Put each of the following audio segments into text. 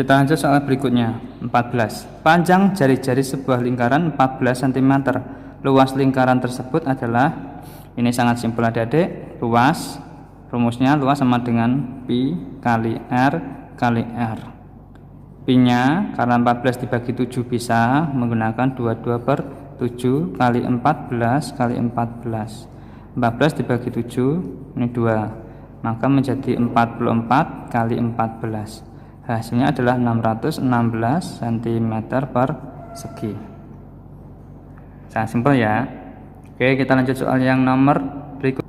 Kita lanjut soal berikutnya. 14. Panjang jari-jari sebuah lingkaran 14 cm. Luas lingkaran tersebut adalah, ini sangat simpel adik-adik, luas, rumusnya luas sama dengan pi kali r kali r. Pi nya karena 14 dibagi 7 bisa menggunakan 22/7 kali 14 kali 14. 14 dibagi 7 ini 2, maka menjadi 44 kali 14. Hasilnya adalah 616 cm persegi. Sangat simpel ya. Oke, kita lanjut soal yang nomor berikut.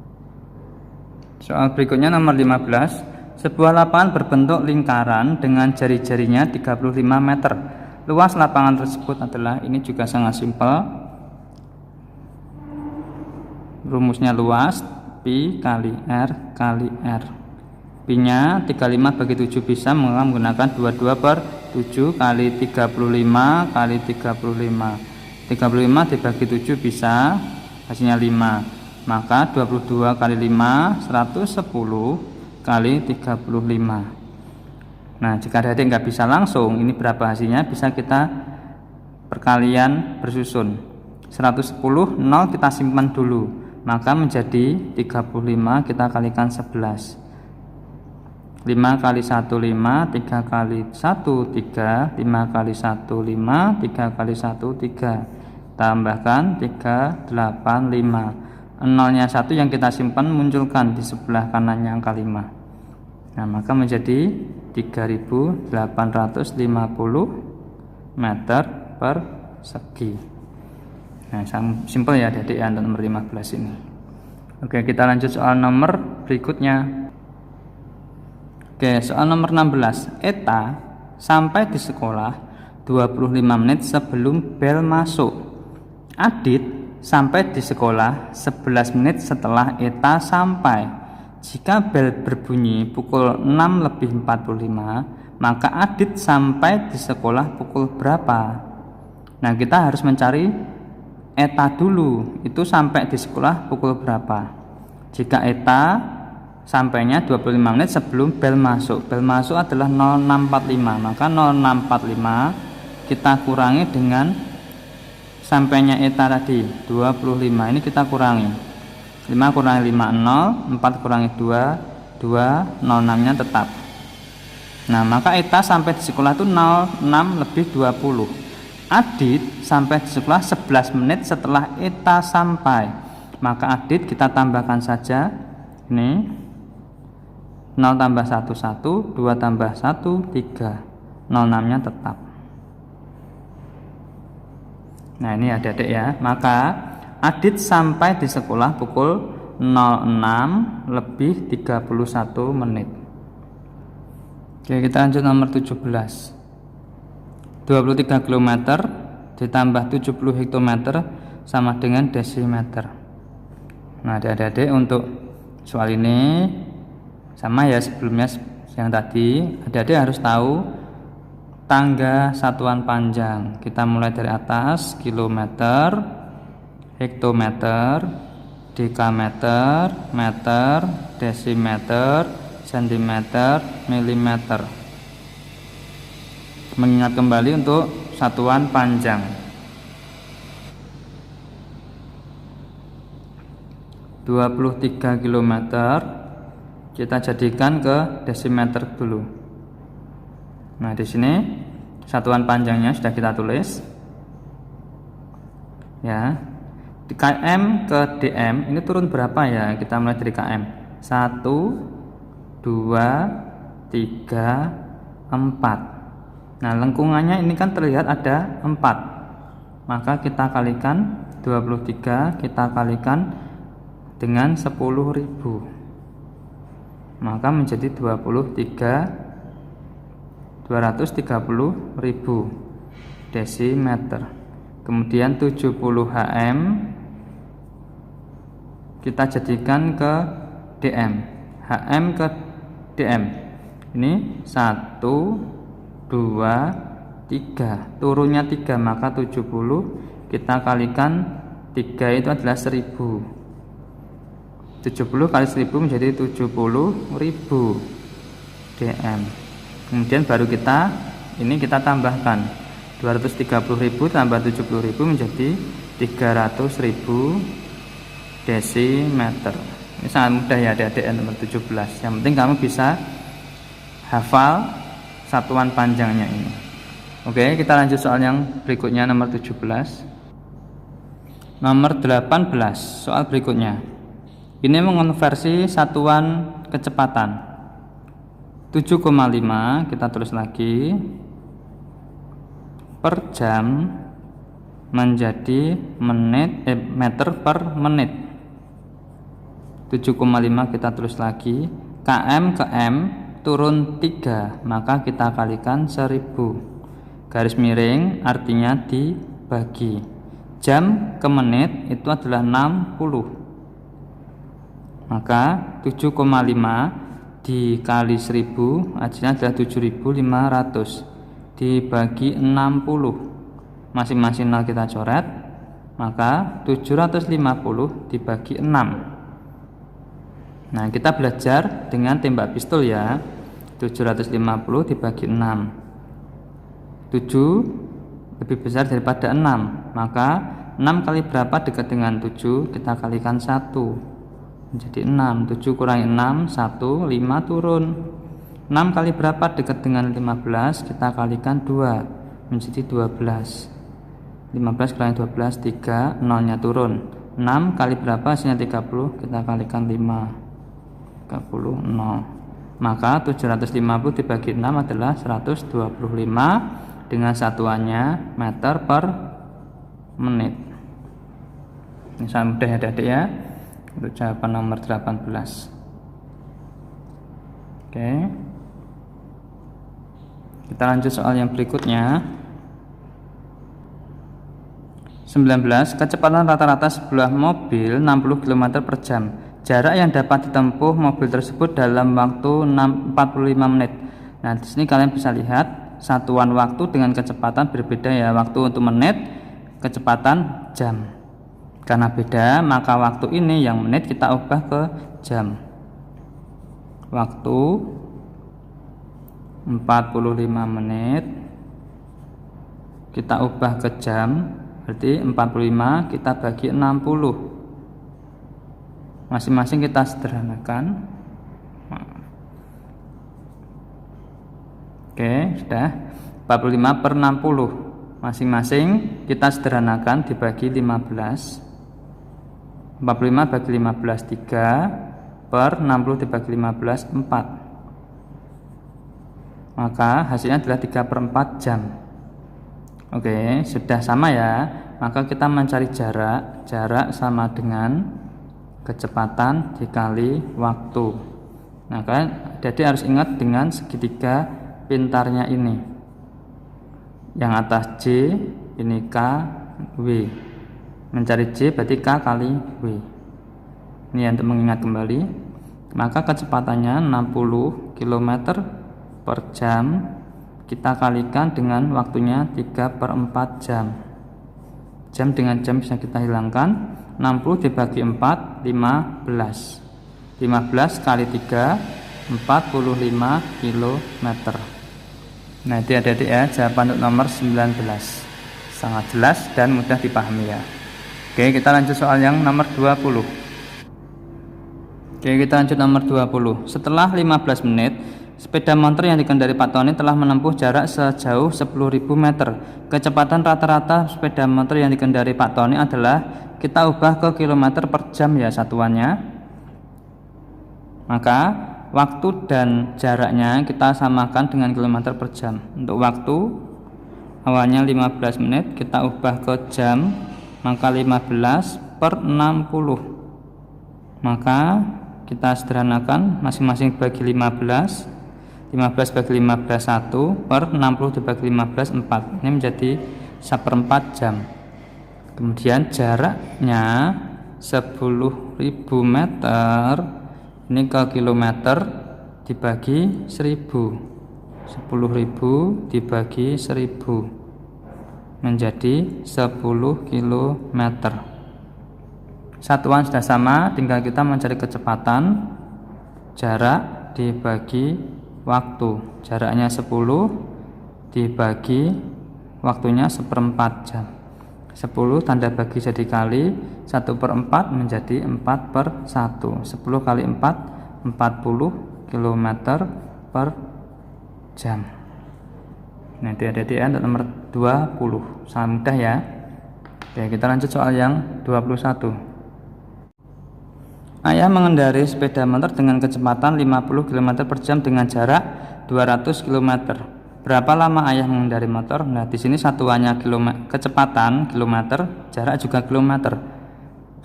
Soal berikutnya nomor 15. Sebuah lapangan berbentuk lingkaran dengan jari-jarinya 35 meter. Luas lapangan tersebut adalah, ini juga sangat simpel. Rumusnya luas pi kali r kali r. Pi nya 35 bagi 7 bisa menggunakan 22/7 kali 35 kali 35. 35 dibagi 7 bisa, hasilnya 5. Maka 22 kali 5 110 kali 35. Nah, jika adik nggak bisa langsung ini berapa hasilnya, bisa kita perkalian bersusun. 110 0 kita simpan dulu, maka menjadi 35 kita kalikan 11. 5 kali 1 5, 3 kali 1 3, 5 kali 1 5, 3 kali 1 3, tambahkan 3 8 5. Nolnya 1 yang kita simpan munculkan di sebelah kanannya angka 5. Nah, maka menjadi 3850 meter persegi. Nah, simpel ya adik-adik ya untuk nomor 15 ini. Oke, kita lanjut soal nomor berikutnya. Oke, soal nomor 16. Eta sampai di sekolah 25 menit sebelum bel masuk. Adit sampai di sekolah 11 menit setelah Eta sampai. Jika bel berbunyi pukul 6:45, maka Adit sampai di sekolah pukul berapa? Nah, kita harus mencari Eta dulu, itu sampai di sekolah pukul berapa. Jika Eta sampainya 25 menit sebelum bel masuk. Bel masuk adalah 06.45, maka 06.45 kita kurangi dengan sampainya Eta tadi 25, ini kita kurangi 5 kurangi 5 0, 4 kurangi 2 2, 06 nya tetap. Nah, maka Eta sampai di sekolah itu 06:20. Adit sampai di sekolah 11 menit setelah Eta sampai, maka Adit kita tambahkan saja ini 0 tambah 1 1, 2 tambah 1 3, 06 nya tetap. Nah, ini adik-adik ya, maka Adit sampai di sekolah pukul 06:31 menit. Oke, kita lanjut nomor 17. 23 km ditambah 70 hektometer sama dengan desimeter. Nah, adik-adik untuk soal ini sama ya sebelumnya yang tadi, adik-adik harus tahu tangga satuan panjang. Kita mulai dari atas, kilometer, hektometer, dekameter, meter, desimeter, sentimeter, milimeter. Mengingat kembali untuk satuan panjang. (23 km) kita jadikan ke desimeter dulu. Nah, di sini satuan panjangnya sudah kita tulis. Ya. Di km ke dm ini turun berapa ya? Kita mulai dari km. 1 2 3 4. Nah, lengkungannya ini kan terlihat ada 4. Maka kita kalikan 23, kita kalikan dengan 10.000. Maka menjadi 230.000 desimeter. Kemudian 70 hm kita jadikan ke dm. hm ke dm ini 1 2 3, turunnya 3, maka 70 kita kalikan 3 itu adalah 1000. 70 kali 1000 menjadi 70.000 dm. Kemudian baru kita ini kita tambahkan 230.000 tambah 70.000 menjadi 300.000 desimeter. Ini sangat mudah ya adik-adik nomor 17. Yang penting kamu bisa hafal satuan panjangnya ini. Oke, kita lanjut soal yang berikutnya nomor 17. Nomor 18, soal berikutnya. Ini mengonversi satuan kecepatan. 7,5 kita tulis lagi per jam menjadi meter per menit. 7,5 kita tulis lagi, km ke m turun 3, maka kita kalikan 1000. Garis miring artinya dibagi. Jam ke menit itu adalah 60. Maka 7,5 dikali 10 hasilnya adalah 7.500 dibagi 60, masing-masing 0 kita coret, maka 750 dibagi 6. Nah, kita belajar dengan tembak pistol ya. 750 dibagi 6, 7 lebih besar daripada 6, maka 6 kali berapa dekat dengan 7, kita kalikan 1 menjadi 6. 7 kurangi 6, 1, 5 turun. 6 kali berapa dekat dengan 15, kita kalikan 2 menjadi 12. 15 kurangi 12, 3, 0 nya turun. 6 kali berapa hasilnya 30, kita kalikan 5, 30, 0. Maka 750 dibagi 6 adalah 125 dengan satuannya meter per menit. Ini sangat mudah ya adik-adik ya untuk jawaban nomor 18. Oke, kita lanjut soal yang berikutnya. 19. Kecepatan rata-rata sebuah mobil 60 km per jam. Jarak yang dapat ditempuh mobil tersebut dalam waktu 45 menit. Nah, di sini kalian bisa lihat satuan waktu dengan kecepatan berbeda ya. Waktu untuk menit, kecepatan jam. Karena beda, maka waktu ini yang menit kita ubah ke jam. Waktu 45 menit kita ubah ke jam, berarti 45 kita bagi 60. Masing-masing kita sederhanakan. Oke, sudah. 45 per 60 masing-masing kita sederhanakan dibagi 15. 45 bagi 15 3, per 60 dibagi 15 4. Maka hasilnya adalah 3 per 4 jam. Oke, sudah sama ya. Maka kita mencari jarak. Jarak sama dengan kecepatan dikali waktu. Nah, kan jadi harus ingat dengan segitiga pintarnya ini. Yang atas J, ini K, W. Mencari J berarti K kali W. Ini untuk mengingat kembali. Maka kecepatannya 60 km per jam, kita kalikan dengan waktunya 3 per 4 jam. Jam dengan jam bisa kita hilangkan. 60 dibagi 4, 15. 15 kali 3, 45 km. Nah, itu adik-adik ya jawaban untuk nomor 19. Sangat jelas dan mudah dipahami ya. Oke, kita lanjut soal yang nomor 20. Oke, kita lanjut nomor 20. Setelah 15 menit, sepeda motor yang dikendari Pak Tony telah menempuh jarak sejauh 10.000 meter. Kecepatan rata-rata sepeda motor yang dikendari Pak Tony adalah, kita ubah ke kilometer per jam ya satuannya. Maka waktu dan jaraknya kita samakan dengan kilometer per jam. Untuk waktu awalnya 15 menit, kita ubah ke jam, maka 15 per 60. Maka kita sederhanakan, masing-masing bagi 15. 15 bagi 15 1, per 60 dibagi 15 4. Ini menjadi 1/4 jam. Kemudian jaraknya 10.000 meter, ini ke kilometer dibagi 1000. 10.000 dibagi 1000 menjadi 10 km. Satuan sudah sama, tinggal kita mencari kecepatan. Jarak dibagi waktu. Jaraknya 10, dibagi waktunya 1/4 jam. 10 tanda bagi jadi kali, 1/4 menjadi 4/1. 10 kali 4 40 km per jam. Nah, itu adik-adik ya, untuk nomor 20. Sangat mudah ya. Oke, kita lanjut soal yang 21. Ayah mengendarai sepeda motor dengan kecepatan 50 km per jam dengan jarak 200 km. Berapa lama ayah mengendarai motor? Nah, di sini satuannya kecepatan kilometer, jarak juga kilometer.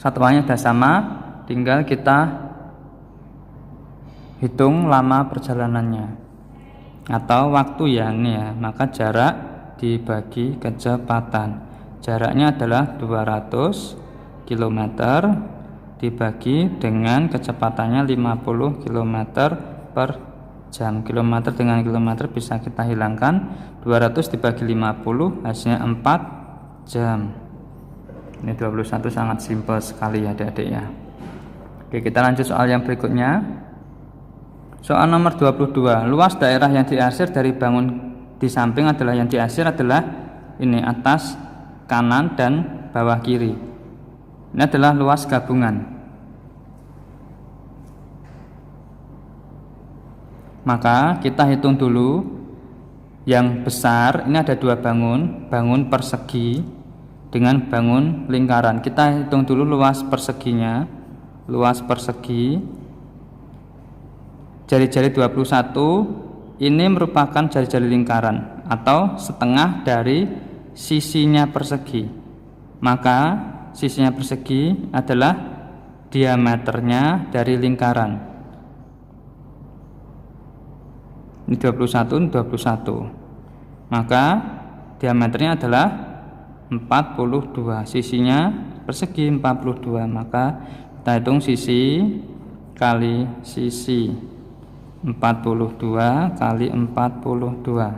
Satuannya sudah sama, tinggal kita hitung lama perjalanannya atau waktu ya, ini ya. Maka jarak dibagi kecepatan. Jaraknya adalah 200 km dibagi dengan kecepatannya 50 km per jam. Kilometer dengan kilometer bisa kita hilangkan. 200 dibagi 50 hasilnya 4 jam. Ini 21 sangat simpel sekali ya adik-adik ya. Oke, kita lanjut soal yang berikutnya. Soal nomor 22. Luas daerah yang diarsir dari bangun di samping adalah, yang diarsir adalah ini, atas, kanan, dan bawah kiri. Ini adalah luas gabungan. Maka kita hitung dulu yang besar. Ini ada dua bangun, bangun persegi dengan bangun lingkaran. Kita hitung dulu luas perseginya. Luas persegi jari-jari 21 ini merupakan jari-jari lingkaran atau setengah dari sisinya persegi. Maka sisinya persegi adalah diameternya dari lingkaran. Ini 21, 21. Maka diameternya adalah 42. Sisinya persegi 42. Maka kita hitung sisi kali sisi. 42 kali 42.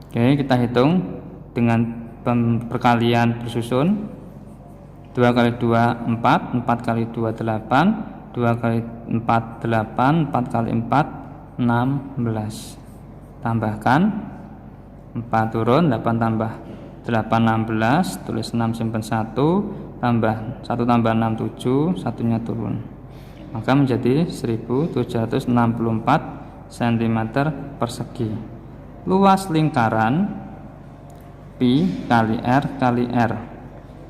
Oke, kita hitung dengan perkalian bersusun. 2 kali 2 4, 4 kali 2 8, 2 kali 4 8, 4 kali 4 16. Tambahkan 4 turun, 8 tambah 8 16, tulis 6 simpan 1, tambah 1 tambah 6 7, satunya turun. Maka menjadi 1764 cm persegi. Luas lingkaran pi kali r kali r.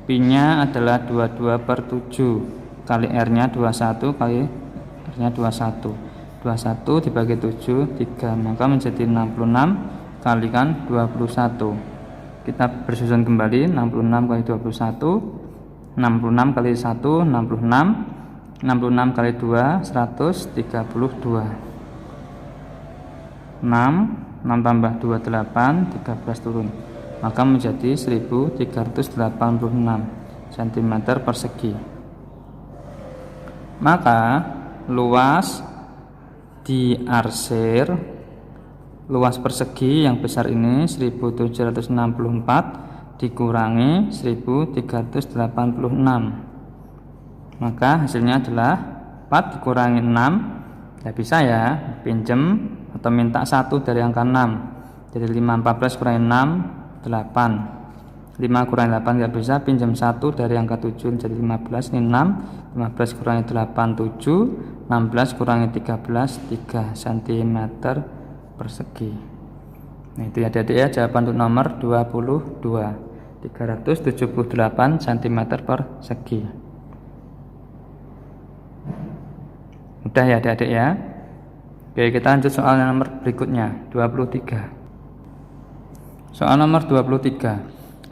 Pi-nya adalah 22/7, kali r-nya 21, kali r-nya 21. 21 dibagi 7 3, maka menjadi 66 kalikan 21. Kita bersusun kembali. 66 kali 21, 66 kali 1 66, 66 kali 2 132. 6 tambah 2 8, 13 turun. Maka menjadi 1386 cm persegi. Maka luas diarsir, luas persegi yang besar ini 1764 dikurangi 1386. Maka hasilnya adalah 4 dikurangi 6. Ya bisa ya, pinjem atau minta 1 dari angka 6. Jadi 5, 14 kurangi 6 8. 5 kurangi 8 tidak bisa, pinjam 1 dari angka 7 jadi 15. Ini 6, 15 kurangi 8 7, 16 kurangi 13 3 cm persegi. Nah, itu ya adik-adik ya, jawaban untuk nomor 22, 378 cm persegi. Mudah ya adik-adik ya. Oke, kita lanjut soal yang nomor berikutnya, 23. Soal nomor 23.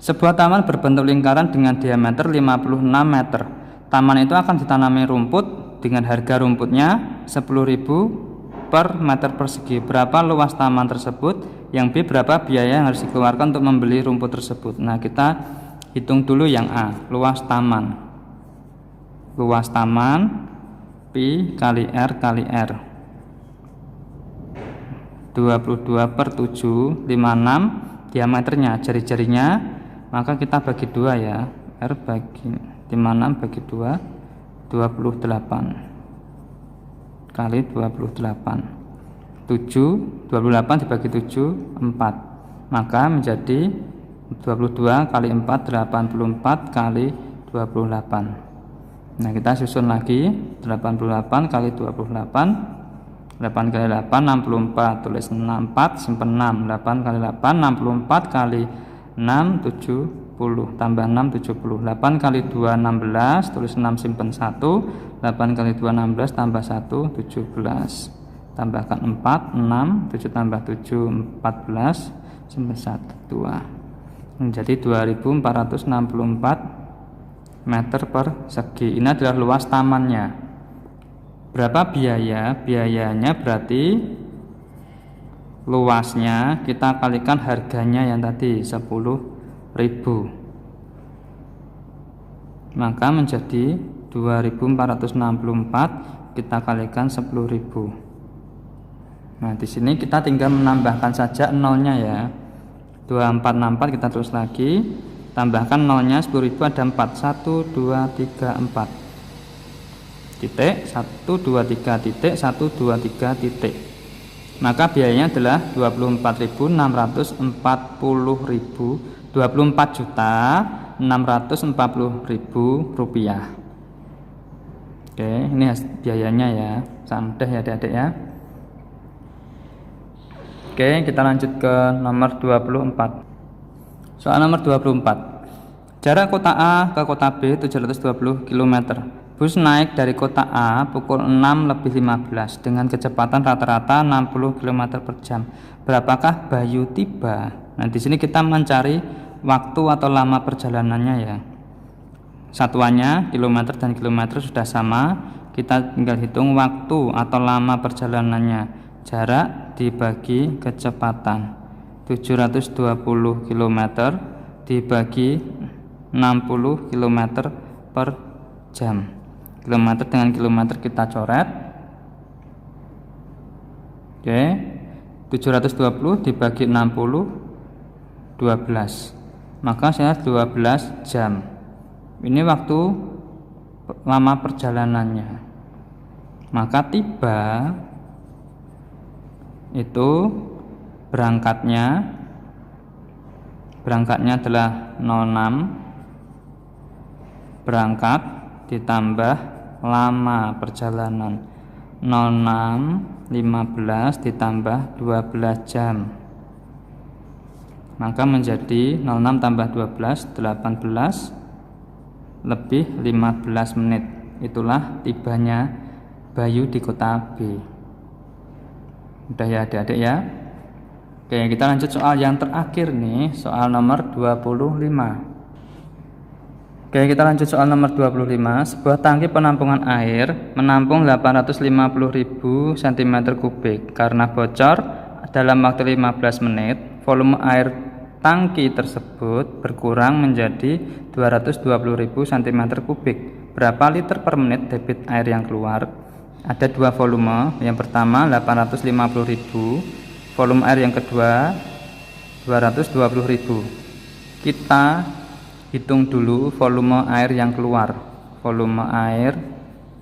Sebuah taman berbentuk lingkaran dengan diameter 56 meter. Taman itu akan ditanami rumput dengan harga rumputnya 10.000 per meter persegi. Berapa luas taman tersebut? Yang B, berapa biaya yang harus dikeluarkan untuk membeli rumput tersebut? Nah, kita hitung dulu yang A, luas taman. Luas taman pi kali r kali r. 22/7, 56 diameternya, jari-jarinya, maka kita bagi 2 ya. R bagi 56 bagi 2, 28 kali 28. 28 dibagi 7 4, maka menjadi 22 kali 4 84 kali 28. Nah, kita susun lagi 88 kali 28, 8 kali 8 64, tulis 64 simpen 6, 8 kali 8 64 kali 6 70, tambah 6 70, 8 kali 2 16, tulis 6 simpen 1, 8 kali 2 16 tambah 1 17, tambahkan 4 6, 7 tambah 7 14, simpen 1 2, menjadi 2464 meter persegi. Ini adalah luas tamannya. Berapa biaya? Biayanya berarti luasnya kita kalikan harganya yang tadi 10.000, maka menjadi 2464 kita kalikan 10.000. Nah, di sini kita tinggal menambahkan saja nolnya ya. 2464 kita terus lagi, tambahkan nolnya 10.000 ada 4, 1 2 3 4 titik 1 2 3 titik 1 2 3 titik, maka biayanya adalah 24.640.000 rupiah. Oke, ini biayanya ya, santai ya adik-adik ya. Oke, kita lanjut ke nomor 24. Soal nomor 24. Jarak kota A ke kota B 720 km. Bus naik dari kota A pukul 6:15 dengan kecepatan rata-rata 60 km per jam. Berapakah Bayu tiba? Nah, di sini kita mencari waktu atau lama perjalanannya ya. Satuannya kilometer dan kilometer sudah sama. Kita tinggal hitung waktu atau lama perjalanannya. Jarak dibagi kecepatan 720 km dibagi 60 km per jam. Kilometer dengan kilometer kita coret. Oke, 720 dibagi 60 12, maka saya 12 jam. Ini waktu lama perjalanannya. Maka tiba itu berangkatnya adalah 06, berangkat ditambah lama perjalanan 06 15 ditambah 12 jam, maka menjadi 06 tambah 12 18 lebih 15 menit. Itulah tibanya Bayu di kota B. Udah ya adik-adik ya. Oke, kita lanjut soal yang terakhir nih, soal nomor 25. Oke, kita lanjut soal nomor 25. Sebuah tangki penampungan air menampung 850.000 cm3. Karena bocor dalam waktu 15 menit, volume air tangki tersebut berkurang menjadi 220.000 cm3. Berapa liter per menit debit air yang keluar? Ada dua volume, yang pertama 850.000, volume air yang kedua 220.000. Kita hitung dulu volume air yang keluar. Volume air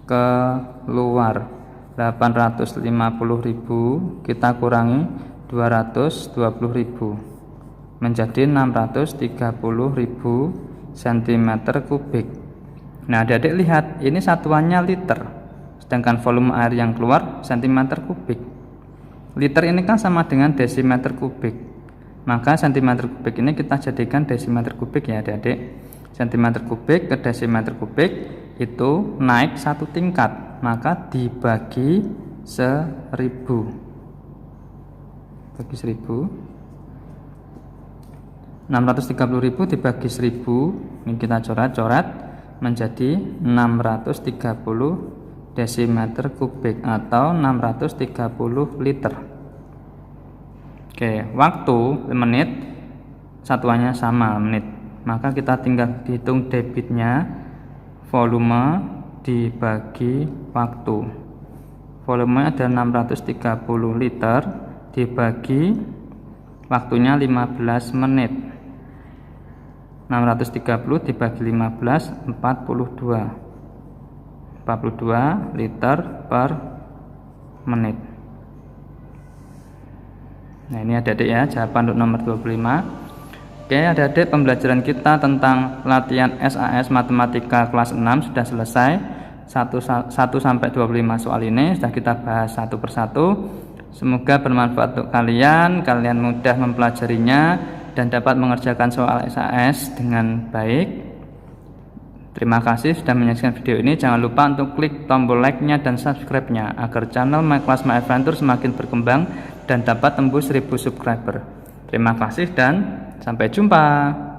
keluar 850.000 kita kurangi 220.000 menjadi 630.000 cm3. Nah, adik-adik lihat, ini satuannya liter, sedangkan volume air yang keluar cm3. Liter ini kan sama dengan desimeter kubik, maka cm3 ini kita jadikan desimeter kubik ya adik-adik. Cm3 ke desimeter kubik itu naik satu tingkat, maka dibagi 1000. Bagi 1000, 630.000 dibagi 1000, ini kita coret-coret menjadi 630 desimeter kubik atau 630 liter. Oke, waktu menit satuannya sama menit, maka kita tinggal hitung debitnya, volume dibagi waktu. Volume ada 630 liter dibagi waktunya 15 menit. 630 dibagi 15 42 liter per menit. Nah, ini adik-adik ya jawaban untuk nomor 25. Oke, adik-adik, pembelajaran kita tentang latihan SAS Matematika kelas 6 sudah selesai. 1 sampai 25 soal ini sudah kita bahas satu persatu. Semoga bermanfaat untuk kalian mudah mempelajarinya dan dapat mengerjakan soal SAS dengan baik. Terima kasih sudah menyaksikan video ini. Jangan lupa untuk klik tombol like-nya dan subscribe-nya agar channel My Class My Adventure semakin berkembang dan dapat tembus 1000 subscriber. Terima kasih dan sampai jumpa.